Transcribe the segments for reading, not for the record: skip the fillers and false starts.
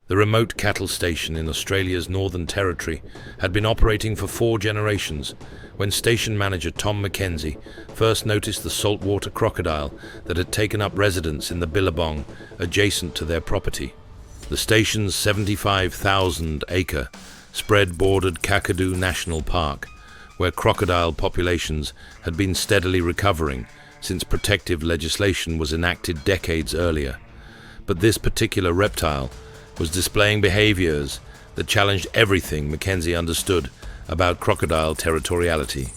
The remote cattle station in Australia's Northern Territory had been operating for 4 generations when station manager Tom Mackenzie first noticed the saltwater crocodile that had taken up residence in the billabong adjacent to their property. The station's 75,000-acre spread-bordered Kakadu National Park, where crocodile populations had been steadily recovering since protective legislation was enacted decades earlier. But this particular reptile was displaying behaviors that challenged everything Mackenzie understood about crocodile territoriality.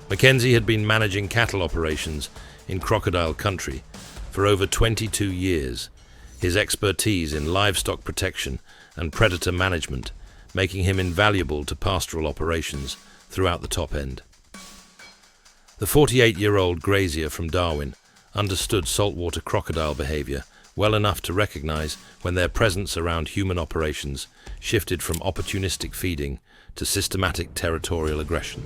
Mackenzie had been managing cattle operations in crocodile country for over 22 years, his expertise in livestock protection and predator management making him invaluable to pastoral operations throughout the top end. The 48-year-old grazier from Darwin understood saltwater crocodile behavior well enough to recognize when their presence around human operations shifted from opportunistic feeding to systematic territorial aggression.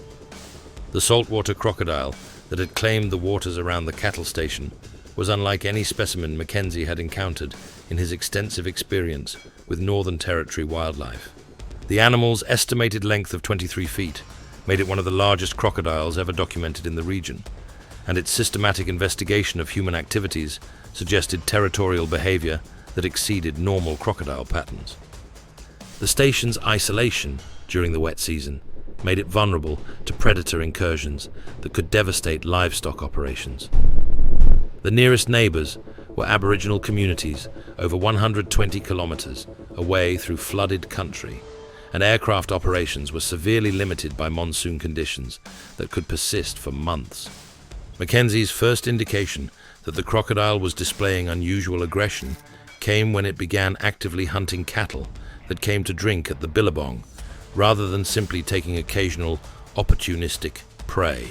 The saltwater crocodile that had claimed the waters around the cattle station was unlike any specimen Mackenzie had encountered in his extensive experience with Northern Territory wildlife. The animal's estimated length of 23 feet made it one of the largest crocodiles ever documented in the region, and its systematic investigation of human activities suggested territorial behavior that exceeded normal crocodile patterns. The station's isolation during the wet season made it vulnerable to predator incursions that could devastate livestock operations. The nearest neighbors were Aboriginal communities over 120 kilometers away through flooded country, and aircraft operations were severely limited by monsoon conditions that could persist for months. Mackenzie's first indication that the crocodile was displaying unusual aggression came when it began actively hunting cattle that came to drink at the billabong, rather than simply taking occasional opportunistic prey.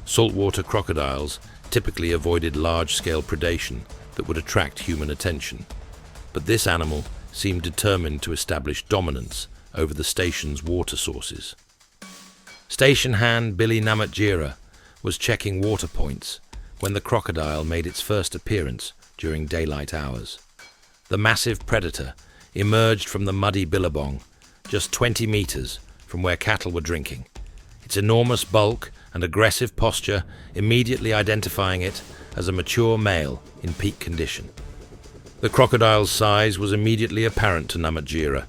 Saltwater crocodiles typically avoided large-scale predation that would attract human attention, but this animal seemed determined to establish dominance over the station's water sources. Station hand Billy Namatjira was checking water points when the crocodile made its first appearance during daylight hours. The massive predator emerged from the muddy billabong just 20 meters from where cattle were drinking, its enormous bulk and aggressive posture immediately identifying it as a mature male in peak condition. The crocodile's size was immediately apparent to Namatjira,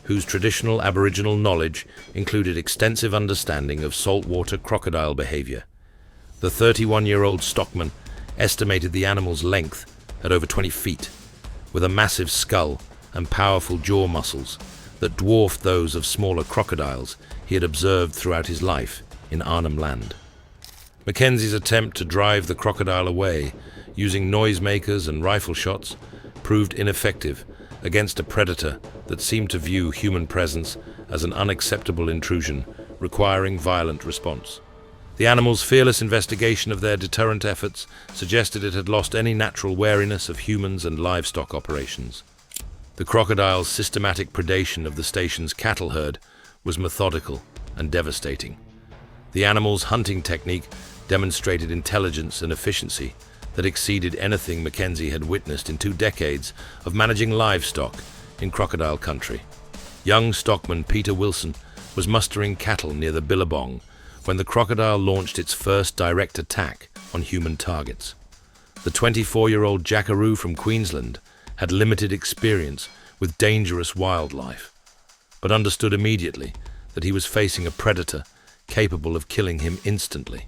whose traditional Aboriginal knowledge included extensive understanding of saltwater crocodile behavior. The 31-year-old stockman estimated the animal's length at over 20 feet, with a massive skull and powerful jaw muscles that dwarfed those of smaller crocodiles he had observed throughout his life in Arnhem Land. Mackenzie's attempt to drive the crocodile away using noisemakers and rifle shots proved ineffective against a predator that seemed to view human presence as an unacceptable intrusion requiring violent response. The animal's fearless investigation of their deterrent efforts suggested it had lost any natural wariness of humans and livestock operations. The crocodile's systematic predation of the station's cattle herd was methodical and devastating. The animal's hunting technique demonstrated intelligence and efficiency that exceeded anything Mackenzie had witnessed in 2 decades of managing livestock in crocodile country. Young stockman Peter Wilson was mustering cattle near the billabong when the crocodile launched its first direct attack on human targets. The 24-year-old jackaroo from Queensland had limited experience with dangerous wildlife, but understood immediately that he was facing a predator capable of killing him instantly.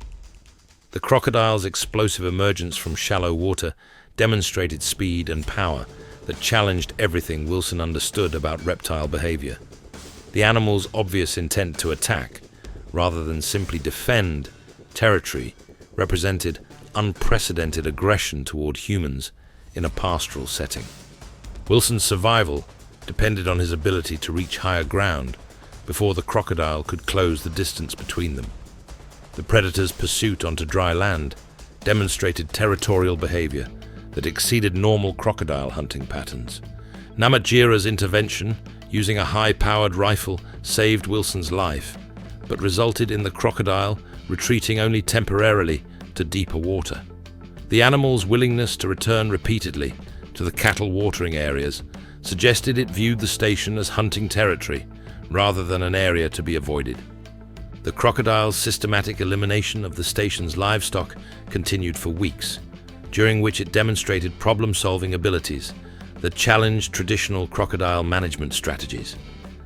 The crocodile's explosive emergence from shallow water demonstrated speed and power that challenged everything Wilson understood about reptile behavior. The animal's obvious intent to attack, rather than simply defend territory, represented unprecedented aggression toward humans in a pastoral setting. Wilson's survival depended on his ability to reach higher ground before the crocodile could close the distance between them. The predator's pursuit onto dry land demonstrated territorial behavior that exceeded normal crocodile hunting patterns. Namatjira's intervention, using a high-powered rifle, saved Wilson's life, but resulted in the crocodile retreating only temporarily to deeper water. The animal's willingness to return repeatedly to the cattle watering areas suggested it viewed the station as hunting territory rather than an area to be avoided. The crocodile's systematic elimination of the station's livestock continued for weeks, during which it demonstrated problem-solving abilities that challenged traditional crocodile management strategies.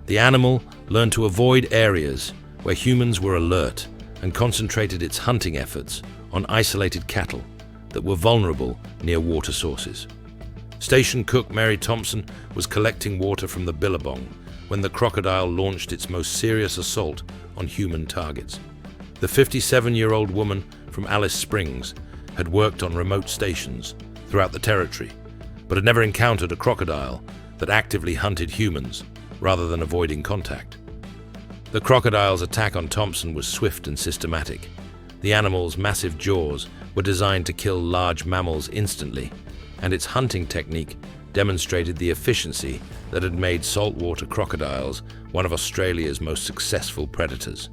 The animal learned to avoid areas where humans were alert and concentrated its hunting efforts on isolated cattle that were vulnerable near water sources. Station cook Mary Thompson was collecting water from the billabong when the crocodile launched its most serious assault on human targets. The 57-year-old woman from Alice Springs had worked on remote stations throughout the territory, but had never encountered a crocodile that actively hunted humans rather than avoiding contact. The crocodile's attack on Thompson was swift and systematic. The animal's massive jaws were designed to kill large mammals instantly, and its hunting technique demonstrated the efficiency that had made saltwater crocodiles one of Australia's most successful predators.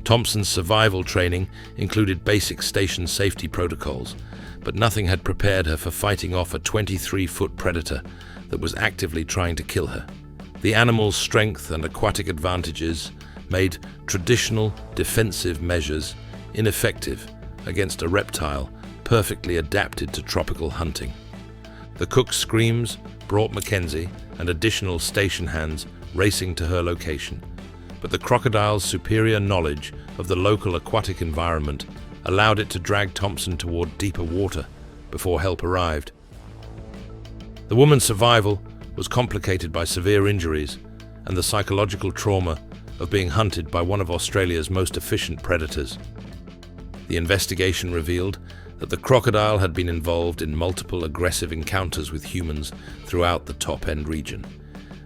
Thompson's survival training included basic station safety protocols, but nothing had prepared her for fighting off a 23-foot predator that was actively trying to kill her. The animal's strength and aquatic advantages made traditional defensive measures ineffective against a reptile perfectly adapted to tropical hunting. The cook's screams brought Mackenzie and additional station hands racing to her location, but the crocodile's superior knowledge of the local aquatic environment allowed it to drag Thompson toward deeper water before help arrived. The woman's survival was complicated by severe injuries and the psychological trauma of being hunted by one of Australia's most efficient predators. The investigation revealed that the crocodile had been involved in multiple aggressive encounters with humans throughout the top-end region.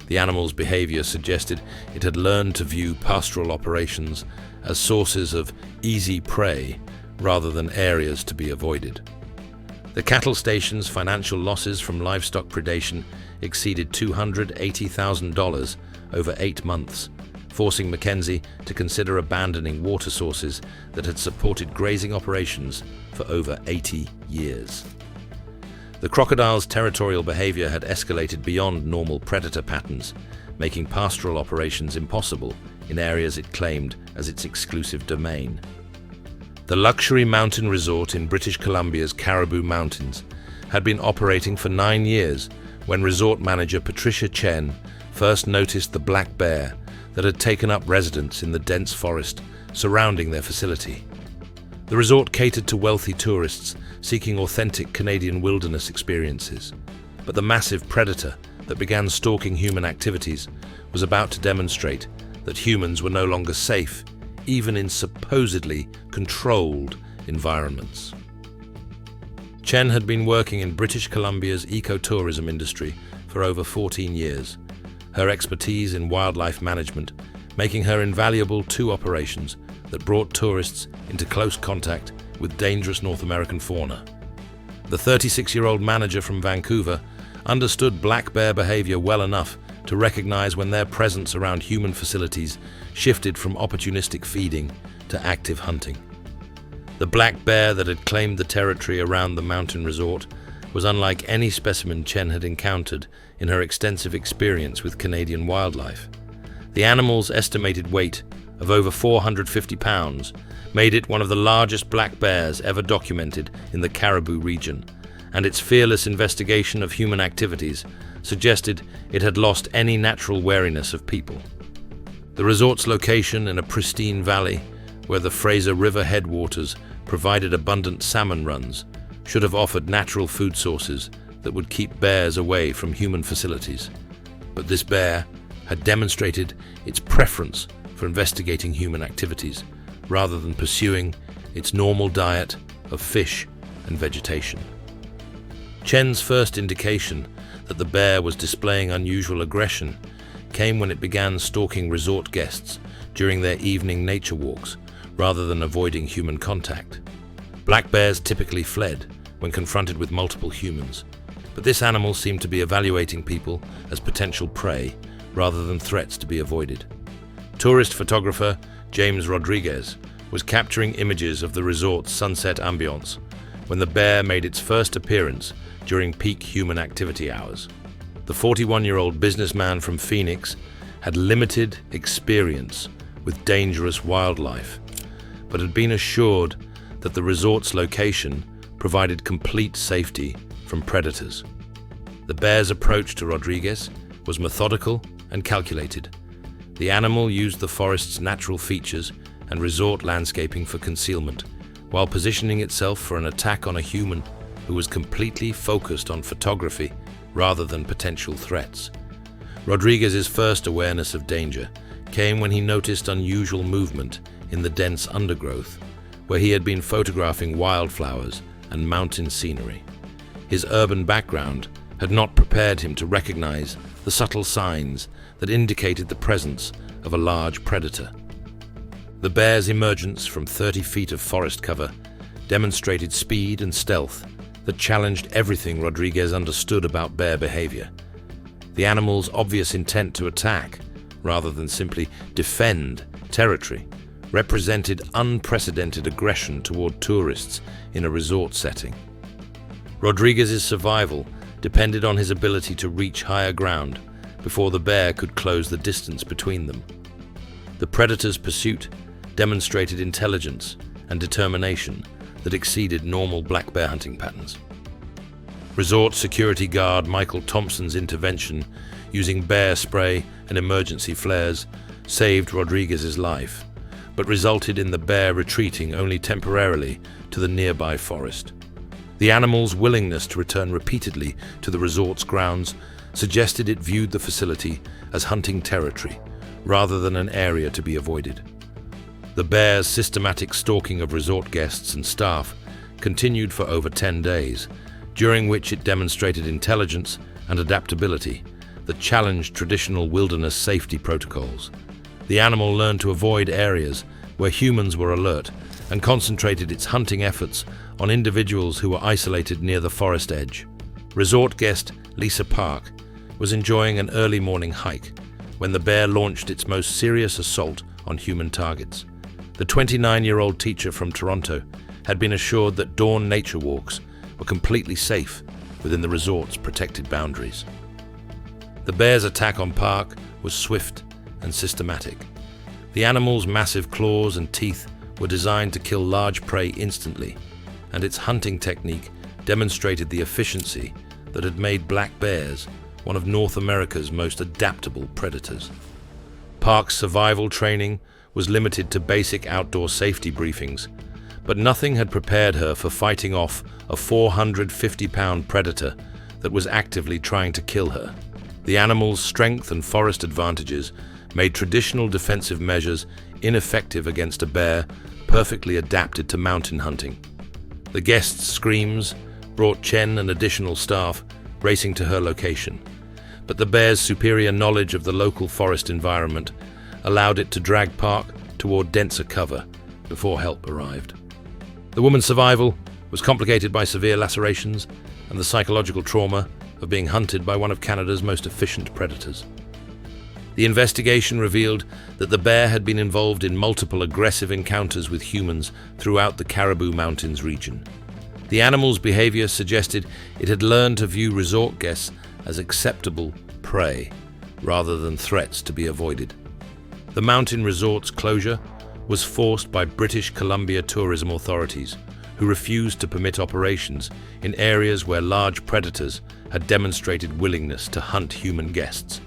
The animal's behavior suggested it had learned to view pastoral operations as sources of easy prey rather than areas to be avoided. The cattle station's financial losses from livestock predation exceeded $280,000 over 8 months, forcing Mackenzie to consider abandoning water sources that had supported grazing operations for over 80 years. The crocodile's territorial behavior had escalated beyond normal predator patterns, making pastoral operations impossible in areas it claimed as its exclusive domain. The luxury mountain resort in British Columbia's Caribou Mountains had been operating for 9 years when resort manager Patricia Chen first noticed the black bear that had taken up residence in the dense forest surrounding their facility. The resort catered to wealthy tourists seeking authentic Canadian wilderness experiences, but the massive predator that began stalking human activities was about to demonstrate that humans were no longer safe, even in supposedly controlled environments. Chen had been working in British Columbia's ecotourism industry for over 14 years, her expertise in wildlife management making her invaluable to operations that brought tourists into close contact with dangerous North American fauna. The 36-year-old manager from Vancouver understood black bear behavior well enough to recognize when their presence around human facilities shifted from opportunistic feeding to active hunting. The black bear that had claimed the territory around the mountain resort was unlike any specimen Chen had encountered in her extensive experience with Canadian wildlife. The animal's estimated weight of over 450 pounds made it one of the largest black bears ever documented in the Caribou region, and its fearless investigation of human activities suggested it had lost any natural wariness of people. The resort's location in a pristine valley where the Fraser River headwaters provided abundant salmon runs should have offered natural food sources that would keep bears away from human facilities. But this bear had demonstrated its preference for investigating human activities rather than pursuing its normal diet of fish and vegetation. Chen's first indication that the bear was displaying unusual aggression came when it began stalking resort guests during their evening nature walks rather than avoiding human contact. Black bears typically fled when confronted with multiple humans, but this animal seemed to be evaluating people as potential prey rather than threats to be avoided. Tourist photographer James Rodriguez was capturing images of the resort's sunset ambience when the bear made its first appearance during peak human activity hours. The 41-year-old businessman from Phoenix had limited experience with dangerous wildlife, but had been assured that the resort's location provided complete safety from predators. The bear's approach to Rodriguez was methodical and calculated. The animal used the forest's natural features and resort landscaping for concealment, while positioning itself for an attack on a human who was completely focused on photography rather than potential threats. Rodriguez's first awareness of danger came when he noticed unusual movement in the dense undergrowth, where he had been photographing wildflowers and mountain scenery. His urban background had not prepared him to recognize the subtle signs that indicated the presence of a large predator. The bear's emergence from 30 feet of forest cover demonstrated speed and stealth that challenged everything Rodriguez understood about bear behavior. The animal's obvious intent to attack, rather than simply defend territory, represented unprecedented aggression toward tourists in a resort setting. Rodriguez's survival depended on his ability to reach higher ground before the bear could close the distance between them. The predator's pursuit demonstrated intelligence and determination that exceeded normal black bear hunting patterns. Resort security guard Michael Thompson's intervention using bear spray and emergency flares saved Rodriguez's life, but resulted in the bear retreating only temporarily to the nearby forest. The animal's willingness to return repeatedly to the resort's grounds suggested it viewed the facility as hunting territory rather than an area to be avoided. The bear's systematic stalking of resort guests and staff continued for over 10 days, during which it demonstrated intelligence and adaptability that challenged traditional wilderness safety protocols. The animal learned to avoid areas where humans were alert and concentrated its hunting efforts on individuals who were isolated near the forest edge. Resort guest Lisa Park was enjoying an early morning hike when the bear launched its most serious assault on human targets. The 29-year-old teacher from Toronto had been assured that dawn nature walks were completely safe within the resort's protected boundaries. The bear's attack on Park was swift and systematic. The animal's massive claws and teeth were designed to kill large prey instantly, and its hunting technique demonstrated the efficiency that had made black bears one of North America's most adaptable predators. Park's survival training was limited to basic outdoor safety briefings, but nothing had prepared her for fighting off a 450-pound predator that was actively trying to kill her. The animal's strength and forest advantages made traditional defensive measures ineffective against a bear perfectly adapted to mountain hunting. The guests' screams brought Chen and additional staff racing to her location, but the bear's superior knowledge of the local forest environment allowed it to drag Park toward denser cover before help arrived. The woman's survival was complicated by severe lacerations and the psychological trauma of being hunted by one of Canada's most efficient predators. The investigation revealed that the bear had been involved in multiple aggressive encounters with humans throughout the Caribou Mountains region. The animal's behavior suggested it had learned to view resort guests as acceptable prey rather than threats to be avoided. The mountain resort's closure was forced by British Columbia tourism authorities, who refused to permit operations in areas where large predators had demonstrated willingness to hunt human guests.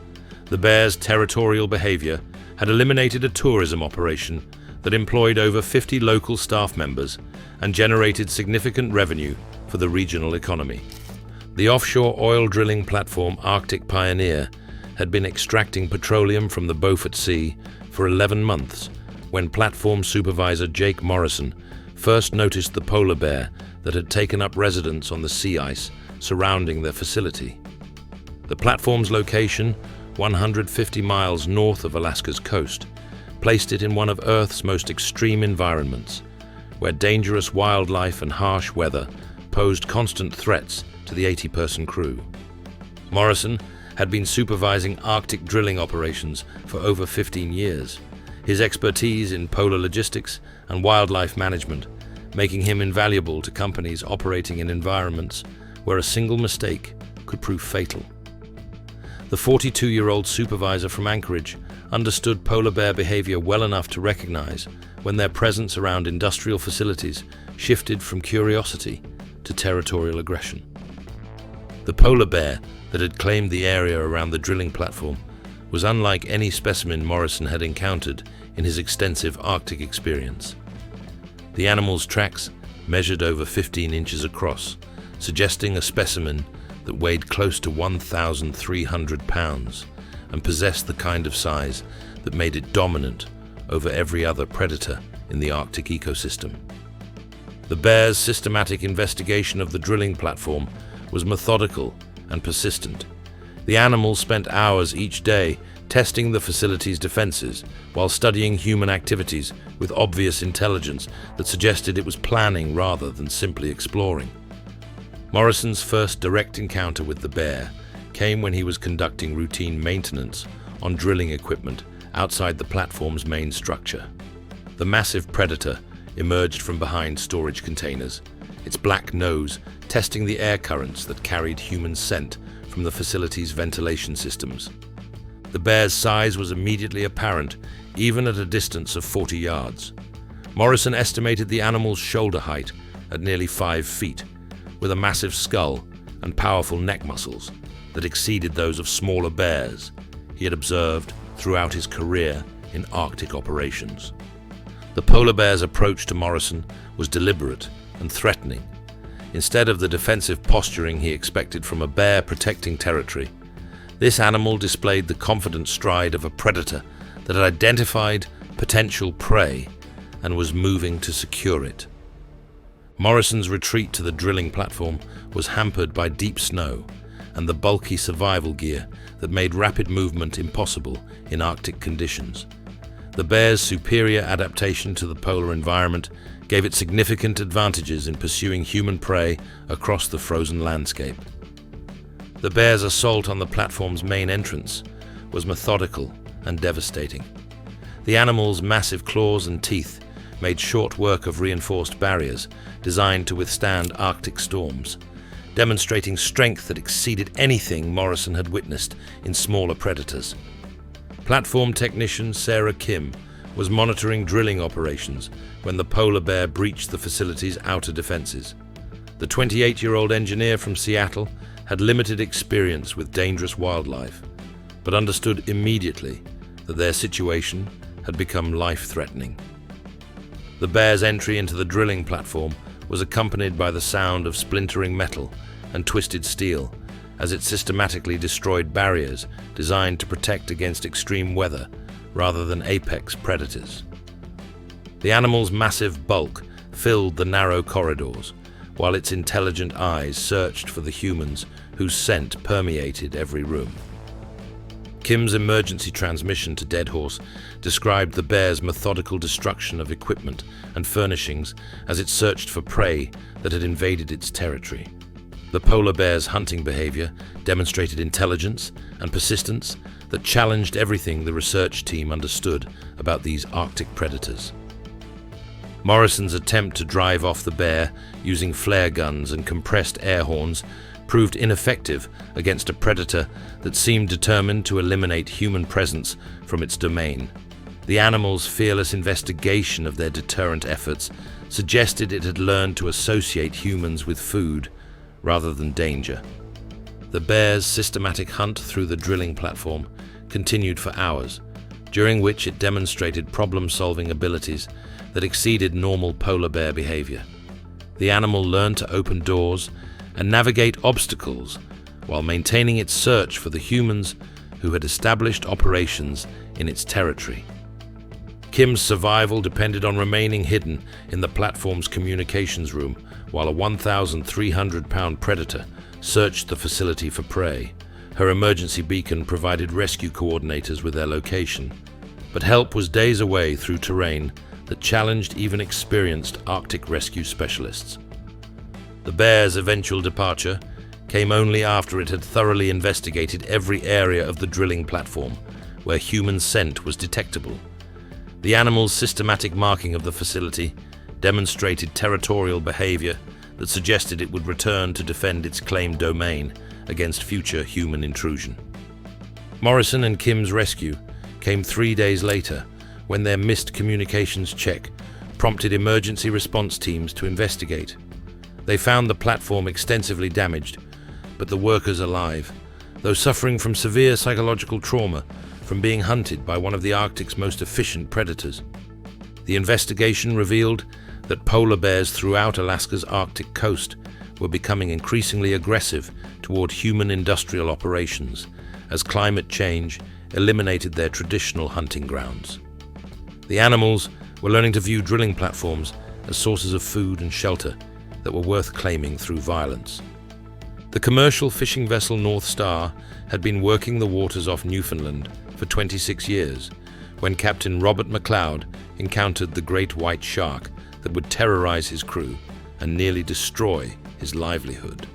The bear's territorial behavior had eliminated a tourism operation that employed over 50 local staff members and generated significant revenue for the regional economy. The offshore oil drilling platform Arctic Pioneer had been extracting petroleum from the Beaufort Sea for 11 months when platform supervisor Jake Morrison first noticed the polar bear that had taken up residence on the sea ice surrounding their facility. The platform's location, 150 miles north of Alaska's coast, placed it in one of Earth's most extreme environments, where dangerous wildlife and harsh weather posed constant threats to the 80-person crew. Morrison had been supervising Arctic drilling operations for over 15 years, his expertise in polar logistics and wildlife management making him invaluable to companies operating in environments where a single mistake could prove fatal. The 42-year-old supervisor from Anchorage understood polar bear behavior well enough to recognize when their presence around industrial facilities shifted from curiosity to territorial aggression. The polar bear that had claimed the area around the drilling platform was unlike any specimen Morrison had encountered in his extensive Arctic experience. The animal's tracks measured over 15 inches across, suggesting a specimen that weighed close to 1,300 pounds and possessed the kind of size that made it dominant over every other predator in the Arctic ecosystem. The bear's systematic investigation of the drilling platform was methodical and persistent. The animal spent hours each day testing the facility's defenses while studying human activities with obvious intelligence that suggested it was planning rather than simply exploring. Morrison's first direct encounter with the bear came when he was conducting routine maintenance on drilling equipment outside the platform's main structure. The massive predator emerged from behind storage containers, its black nose testing the air currents that carried human scent from the facility's ventilation systems. The bear's size was immediately apparent, even at a distance of 40 yards. Morrison estimated the animal's shoulder height at nearly 5 feet, with a massive skull and powerful neck muscles that exceeded those of smaller bears he had observed throughout his career in Arctic operations. The polar bear's approach to Morrison was deliberate and threatening. Instead of the defensive posturing he expected from a bear protecting territory, this animal displayed the confident stride of a predator that had identified potential prey and was moving to secure it. Morrison's retreat to the drilling platform was hampered by deep snow and the bulky survival gear that made rapid movement impossible in Arctic conditions. The bear's superior adaptation to the polar environment gave it significant advantages in pursuing human prey across the frozen landscape. The bear's assault on the platform's main entrance was methodical and devastating. The animal's massive claws and teeth made short work of reinforced barriers designed to withstand Arctic storms, demonstrating strength that exceeded anything Morrison had witnessed in smaller predators. Platform technician Sarah Kim was monitoring drilling operations when the polar bear breached the facility's outer defenses. The 28-year-old engineer from Seattle had limited experience with dangerous wildlife, but understood immediately that their situation had become life-threatening. The bear's entry into the drilling platform was accompanied by the sound of splintering metal and twisted steel as it systematically destroyed barriers designed to protect against extreme weather rather than apex predators. The animal's massive bulk filled the narrow corridors, while its intelligent eyes searched for the humans whose scent permeated every room. Kim's emergency transmission to Deadhorse described the bear's methodical destruction of equipment and furnishings as it searched for prey that had invaded its territory. The polar bear's hunting behavior demonstrated intelligence and persistence that challenged everything the research team understood about these Arctic predators. Morrison's attempt to drive off the bear using flare guns and compressed air horns proved ineffective against a predator that seemed determined to eliminate human presence from its domain. The animal's fearless investigation of their deterrent efforts suggested it had learned to associate humans with food rather than danger. The bear's systematic hunt through the drilling platform continued for hours, during which it demonstrated problem-solving abilities that exceeded normal polar bear behavior. The animal learned to open doors and navigate obstacles while maintaining its search for the humans who had established operations in its territory. Kim's survival depended on remaining hidden in the platform's communications room while a 1,300-pound predator searched the facility for prey. Her emergency beacon provided rescue coordinators with their location, but help was days away through terrain that challenged even experienced Arctic rescue specialists. The bear's eventual departure came only after it had thoroughly investigated every area of the drilling platform where human scent was detectable. The animal's systematic marking of the facility demonstrated territorial behavior that suggested it would return to defend its claimed domain against future human intrusion. Morrison and Kim's rescue came 3 days later when their missed communications check prompted emergency response teams to investigate. They found the platform extensively damaged, but the workers alive, though suffering from severe psychological trauma from being hunted by one of the Arctic's most efficient predators. The investigation revealed that polar bears throughout Alaska's Arctic coast were becoming increasingly aggressive toward human industrial operations as climate change eliminated their traditional hunting grounds. The animals were learning to view drilling platforms as sources of food and shelter that were worth claiming through violence. The commercial fishing vessel North Star had been working the waters off Newfoundland for 26 years when Captain Robert McLeod encountered the great white shark that would terrorize his crew and nearly destroy his livelihood.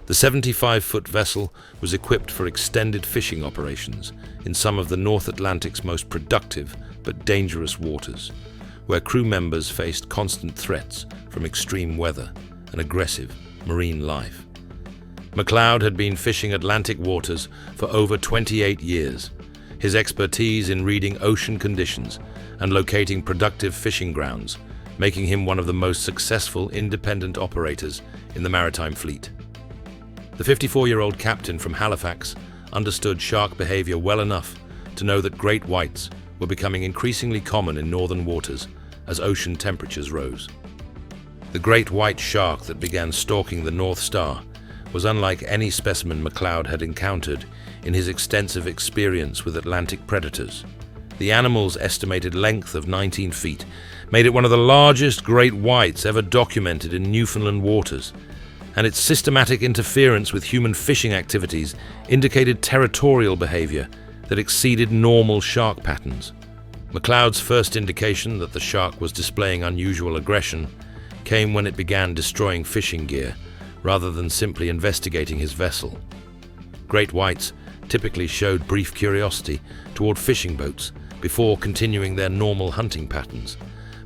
The 75-foot vessel was equipped for extended fishing operations in some of the North Atlantic's most productive but dangerous waters, where crew members faced constant threats from extreme weather and aggressive marine life. McLeod had been fishing Atlantic waters for over 28 years, his expertise in reading ocean conditions and locating productive fishing grounds, making him one of the most successful independent operators in the maritime fleet. The 54-year-old captain from Halifax understood shark behavior well enough to know that great whites were becoming increasingly common in northern waters as ocean temperatures rose. The great white shark that began stalking the North Star was unlike any specimen McLeod had encountered in his extensive experience with Atlantic predators. The animal's estimated length of 19 feet made it one of the largest great whites ever documented in Newfoundland waters, and its systematic interference with human fishing activities indicated territorial behavior that exceeded normal shark patterns. McLeod's first indication that the shark was displaying unusual aggression came when it began destroying fishing gear rather than simply investigating his vessel. Great whites typically showed brief curiosity toward fishing boats before continuing their normal hunting patterns,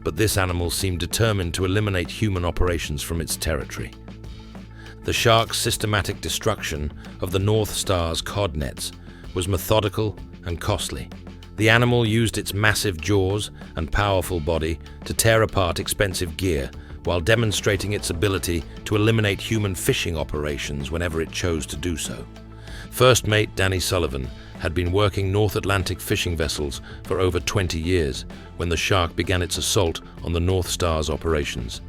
but this animal seemed determined to eliminate human operations from its territory. The shark's systematic destruction of the North Star's cod nets was methodical and costly. The animal used its massive jaws and powerful body to tear apart expensive gear while demonstrating its ability to eliminate human fishing operations whenever it chose to do so. First mate Danny Sullivan had been working North Atlantic fishing vessels for over 20 years when the shark began its assault on the North Star's operations.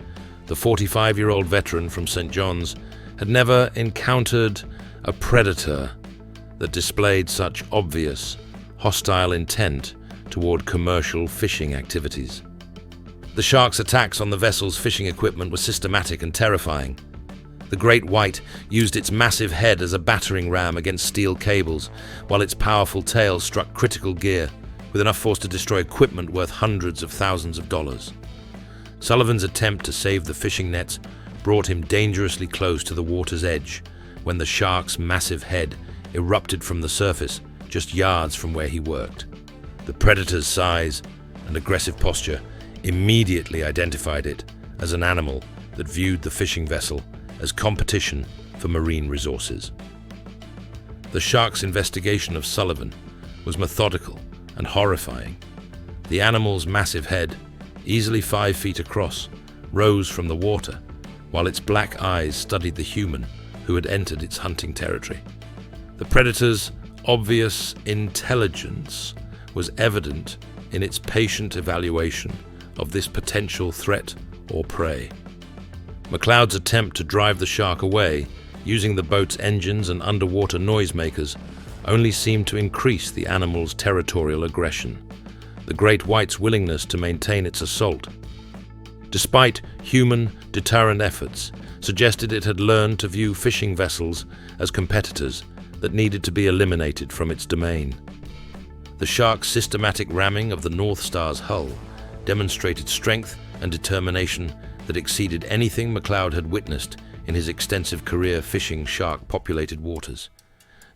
The 45-year-old veteran from St. John's had never encountered a predator that displayed such obvious, hostile intent toward commercial fishing activities. The shark's attacks on the vessel's fishing equipment were systematic and terrifying. The great white used its massive head as a battering ram against steel cables, while its powerful tail struck critical gear with enough force to destroy equipment worth hundreds of thousands of dollars. Sullivan's attempt to save the fishing nets brought him dangerously close to the water's edge when the shark's massive head erupted from the surface just yards from where he worked. The predator's size and aggressive posture immediately identified it as an animal that viewed the fishing vessel as competition for marine resources. The shark's investigation of Sullivan was methodical and horrifying. The animal's massive head, easily 5 feet across, rose from the water, while its black eyes studied the human who had entered its hunting territory. The predator's obvious intelligence was evident in its patient evaluation of this potential threat or prey. McLeod's attempt to drive the shark away, using the boat's engines and underwater noisemakers, only seemed to increase the animal's territorial aggression, the great white's willingness to maintain its assault. Despite human deterrent efforts, suggested it had learned to view fishing vessels as competitors that needed to be eliminated from its domain. The shark's systematic ramming of the North Star's hull demonstrated strength and determination that exceeded anything McLeod had witnessed in his extensive career fishing shark-populated waters.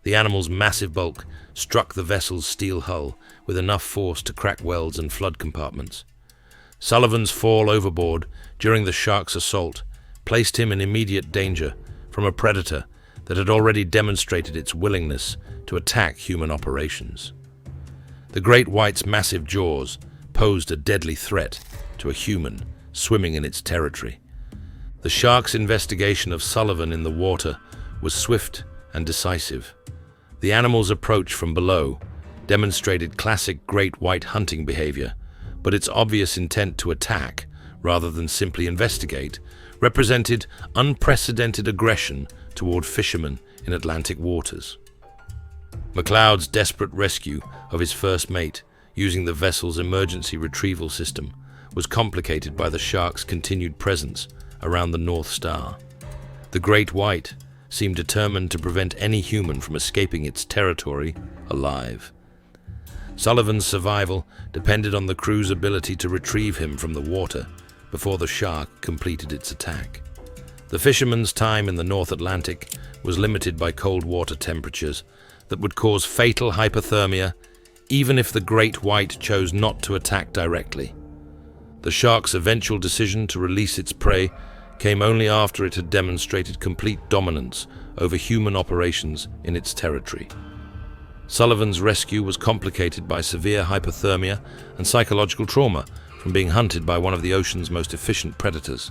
The animal's massive bulk struck the vessel's steel hull with enough force to crack welds and flood compartments. Sullivan's fall overboard during the shark's assault placed him in immediate danger from a predator that had already demonstrated its willingness to attack human operations. The great white's massive jaws posed a deadly threat to a human swimming in its territory. The shark's investigation of Sullivan in the water was swift and decisive. The animal's approach from below demonstrated classic great white hunting behavior, but its obvious intent to attack, rather than simply investigate, represented unprecedented aggression toward fishermen in Atlantic waters. McLeod's desperate rescue of his first mate using the vessel's emergency retrieval system was complicated by the shark's continued presence around the North Star. The great white seemed determined to prevent any human from escaping its territory alive. Sullivan's survival depended on the crew's ability to retrieve him from the water before the shark completed its attack. The fisherman's time in the North Atlantic was limited by cold water temperatures that would cause fatal hypothermia even if the great white chose not to attack directly. The shark's eventual decision to release its prey came only after it had demonstrated complete dominance over human operations in its territory. Sullivan's rescue was complicated by severe hypothermia and psychological trauma from being hunted by one of the ocean's most efficient predators.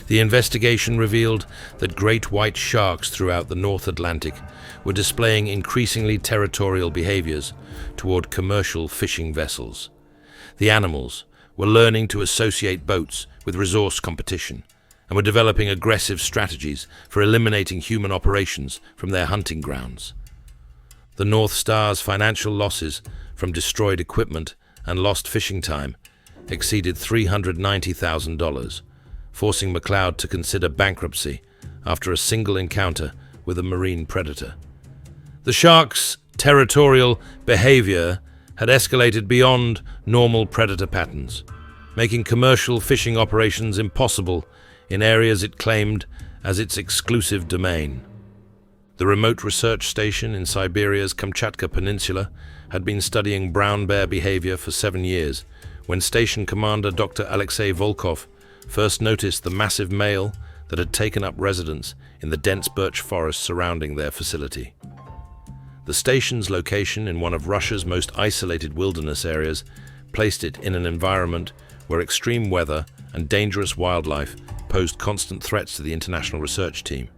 The investigation revealed that great white sharks throughout the North Atlantic were displaying increasingly territorial behaviors toward commercial fishing vessels. The animals were learning to associate boats with resource competition and were developing aggressive strategies for eliminating human operations from their hunting grounds. The North Star's financial losses from destroyed equipment and lost fishing time exceeded $390,000, forcing McLeod to consider bankruptcy after a single encounter with a marine predator. The shark's territorial behavior had escalated beyond normal predator patterns, making commercial fishing operations impossible in areas it claimed as its exclusive domain. The remote research station in Siberia's Kamchatka Peninsula had been studying brown bear behavior for 7 years when station commander Dr. Alexei Volkov first noticed the massive male that had taken up residence in the dense birch forest surrounding their facility. The station's location in one of Russia's most isolated wilderness areas placed it in an environment where extreme weather and dangerous wildlife posed constant threats to the international research team.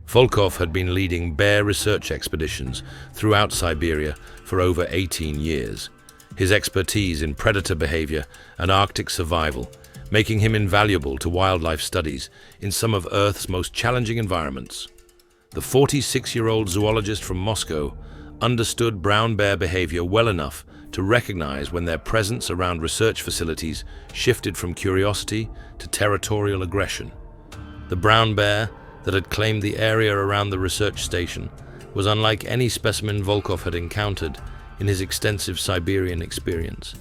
Volkov had been leading bear research expeditions throughout Siberia for over 18 years, his expertise in predator behavior and Arctic survival making him invaluable to wildlife studies in some of Earth's most challenging environments. The 46-year-old zoologist from Moscow understood brown bear behavior well enough to recognize when their presence around research facilities shifted from curiosity to territorial aggression. The brown bear that had claimed the area around the research station was unlike any specimen Volkov had encountered in his extensive Siberian experience.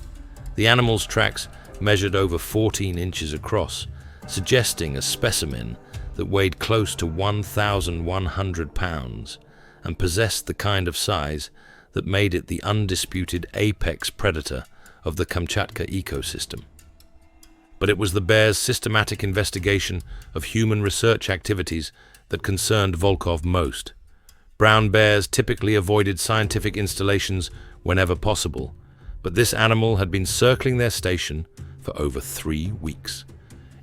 The animal's tracks measured over 14 inches across, suggesting a specimen that weighed close to 1,100 pounds and possessed the kind of size that made it the undisputed apex predator of the Kamchatka ecosystem. But it was the bear's systematic investigation of human research activities that concerned Volkov most. Brown bears typically avoided scientific installations whenever possible, but this animal had been circling their station for over 3 weeks.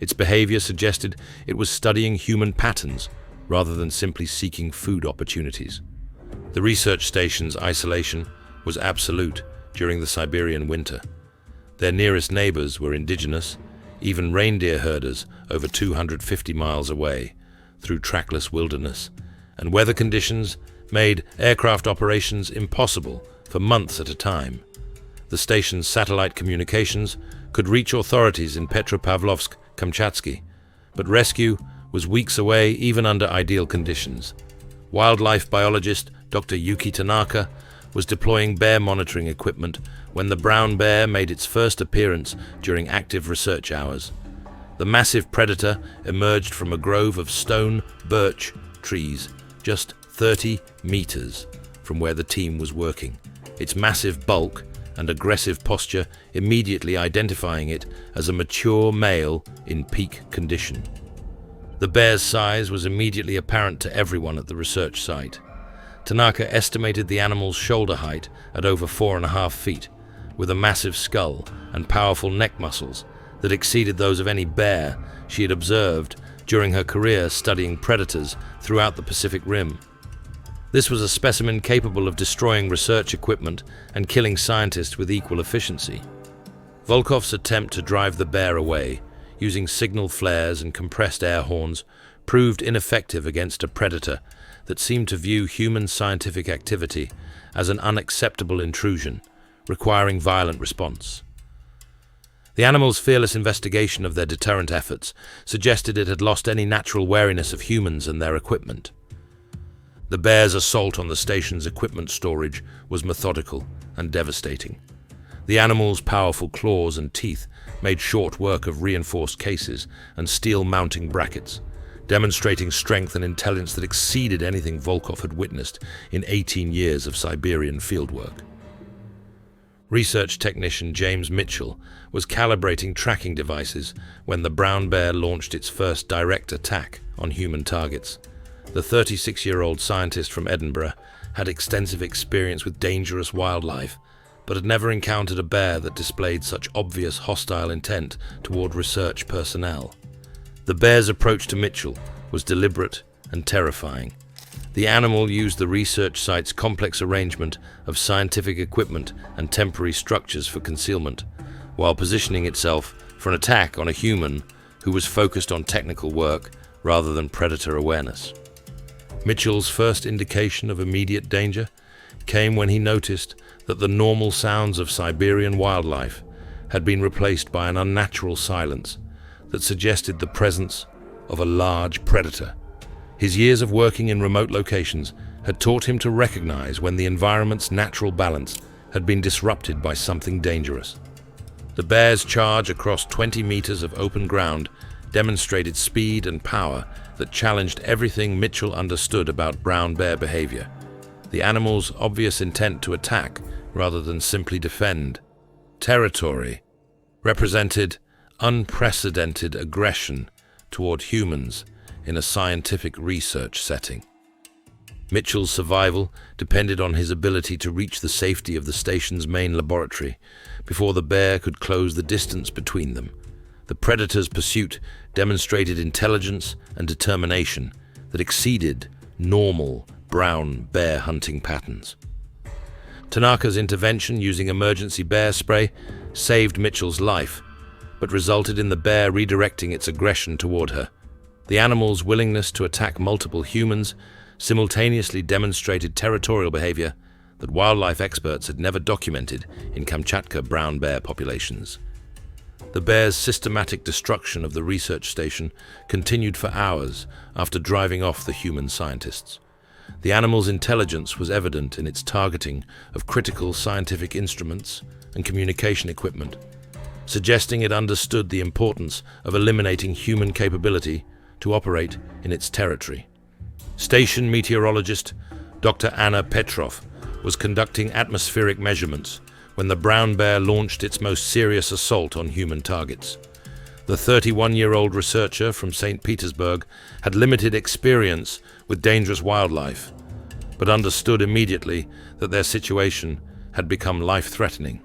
Its behavior suggested it was studying human patterns rather than simply seeking food opportunities. The research station's isolation was absolute during the Siberian winter. Their nearest neighbors were indigenous, even reindeer herders over 250 miles away through trackless wilderness, and weather conditions made aircraft operations impossible for months at a time. The station's satellite communications could reach authorities in Petropavlovsk, Kamchatsky, but rescue was weeks away even under ideal conditions. Wildlife biologist Dr. Yuki Tanaka was deploying bear monitoring equipment when the brown bear made its first appearance during active research hours. The massive predator emerged from a grove of stone birch trees just 30 meters from where the team was working, its massive bulk and aggressive posture immediately identifying it as a mature male in peak condition. The bear's size was immediately apparent to everyone at the research site. Tanaka estimated the animal's shoulder height at over 4.5 feet, with a massive skull and powerful neck muscles that exceeded those of any bear she had observed during her career studying predators throughout the Pacific Rim. This was a specimen capable of destroying research equipment and killing scientists with equal efficiency. Volkov's attempt to drive the bear away, using signal flares and compressed air horns, proved ineffective against a predator that seemed to view human scientific activity as an unacceptable intrusion, requiring violent response. The animal's fearless investigation of their deterrent efforts suggested it had lost any natural wariness of humans and their equipment. The bear's assault on the station's equipment storage was methodical and devastating. The animal's powerful claws and teeth made short work of reinforced cases and steel mounting brackets, demonstrating strength and intelligence that exceeded anything Volkov had witnessed in 18 years of Siberian fieldwork. Research technician James Mitchell was calibrating tracking devices when the brown bear launched its first direct attack on human targets. The 36-year-old scientist from Edinburgh had extensive experience with dangerous wildlife, but had never encountered a bear that displayed such obvious hostile intent toward research personnel. The bear's approach to Mitchell was deliberate and terrifying. The animal used the research site's complex arrangement of scientific equipment and temporary structures for concealment, while positioning itself for an attack on a human who was focused on technical work rather than predator awareness. Mitchell's first indication of immediate danger came when he noticed that the normal sounds of Siberian wildlife had been replaced by an unnatural silence that suggested the presence of a large predator. His years of working in remote locations had taught him to recognize when the environment's natural balance had been disrupted by something dangerous. The bear's charge across 20 meters of open ground demonstrated speed and power that challenged everything Mitchell understood about brown bear behavior. The animal's obvious intent to attack rather than simply defend. Territory represented unprecedented aggression toward humans in a scientific research setting. Mitchell's survival depended on his ability to reach the safety of the station's main laboratory before the bear could close the distance between them. The predator's pursuit demonstrated intelligence and determination that exceeded normal brown bear hunting patterns. Tanaka's intervention using emergency bear spray saved Mitchell's life, but resulted in the bear redirecting its aggression toward her. The animal's willingness to attack multiple humans simultaneously demonstrated territorial behavior that wildlife experts had never documented in Kamchatka brown bear populations. The bear's systematic destruction of the research station continued for hours after driving off the human scientists. The animal's intelligence was evident in its targeting of critical scientific instruments and communication equipment, suggesting it understood the importance of eliminating human capability to operate in its territory. Station meteorologist Dr. Anna Petrov was conducting atmospheric measurements when the brown bear launched its most serious assault on human targets. The 31-year-old researcher from St. Petersburg had limited experience with dangerous wildlife, but understood immediately that their situation had become life-threatening.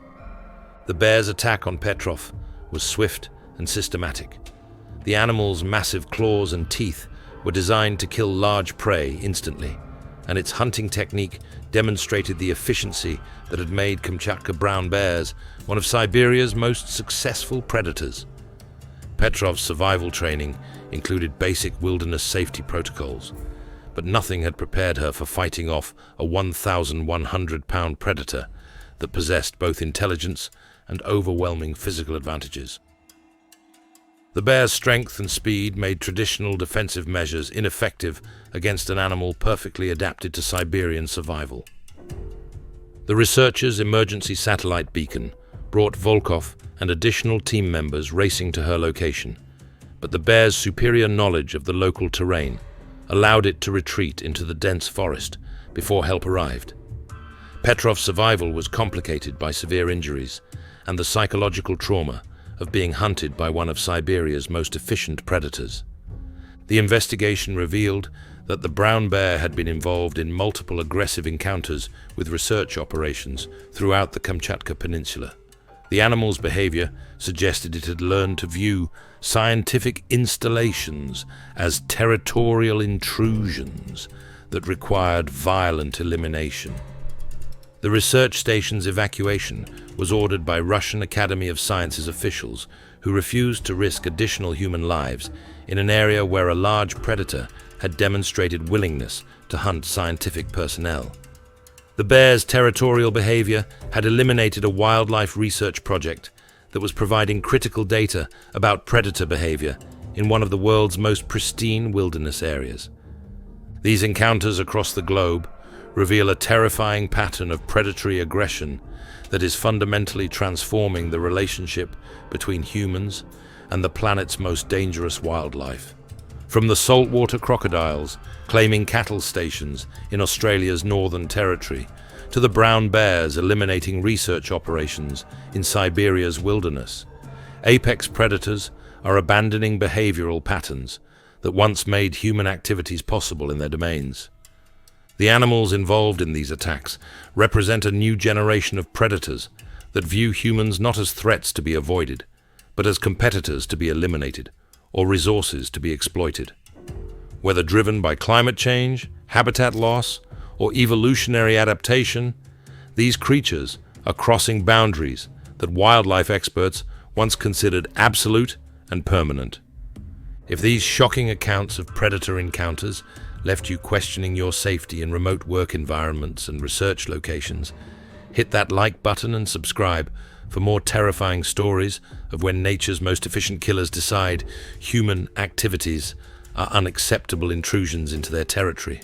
The bear's attack on Petrov was swift and systematic. The animal's massive claws and teeth were designed to kill large prey instantly, and its hunting technique demonstrated the efficiency that had made Kamchatka brown bears one of Siberia's most successful predators. Petrov's survival training included basic wilderness safety protocols, but nothing had prepared her for fighting off a 1,100-pound predator that possessed both intelligence and overwhelming physical advantages. The bear's strength and speed made traditional defensive measures ineffective against an animal perfectly adapted to Siberian survival. The researchers' emergency satellite beacon brought Volkov and additional team members racing to her location, but the bear's superior knowledge of the local terrain allowed it to retreat into the dense forest before help arrived. Petrov's survival was complicated by severe injuries and the psychological trauma of being hunted by one of Siberia's most efficient predators. The investigation revealed that the brown bear had been involved in multiple aggressive encounters with research operations throughout the Kamchatka Peninsula. The animal's behavior suggested it had learned to view scientific installations as territorial intrusions that required violent elimination. The research station's evacuation was ordered by Russian Academy of Sciences officials who refused to risk additional human lives in an area where a large predator had demonstrated willingness to hunt scientific personnel. The bear's territorial behavior had eliminated a wildlife research project that was providing critical data about predator behavior in one of the world's most pristine wilderness areas. These encounters across the globe reveal a terrifying pattern of predatory aggression that is fundamentally transforming the relationship between humans and the planet's most dangerous wildlife. From the saltwater crocodiles claiming cattle stations in Australia's Northern Territory, to the brown bears eliminating research operations in Siberia's wilderness, apex predators are abandoning behavioral patterns that once made human activities possible in their domains. The animals involved in these attacks represent a new generation of predators that view humans not as threats to be avoided, but as competitors to be eliminated, or resources to be exploited. Whether driven by climate change, habitat loss, or evolutionary adaptation, these creatures are crossing boundaries that wildlife experts once considered absolute and permanent. If these shocking accounts of predator encounters left you questioning your safety in remote work environments and research locations, hit that like button and subscribe for more terrifying stories of when nature's most efficient killers decide human activities are unacceptable intrusions into their territory.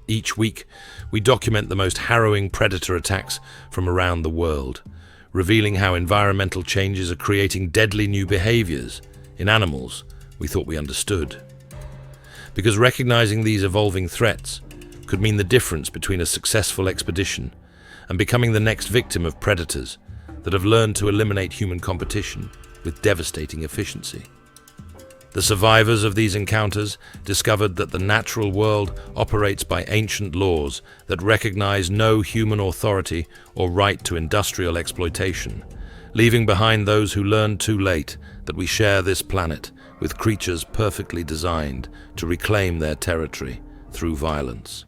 Each week, we document the most harrowing predator attacks from around the world, revealing how environmental changes are creating deadly new behaviors in animals we thought we understood. Because recognizing these evolving threats could mean the difference between a successful expedition and becoming the next victim of predators that have learned to eliminate human competition with devastating efficiency. The survivors of these encounters discovered that the natural world operates by ancient laws that recognize no human authority or right to industrial exploitation, leaving behind those who learned too late that we share this planet with creatures perfectly designed to reclaim their territory through violence.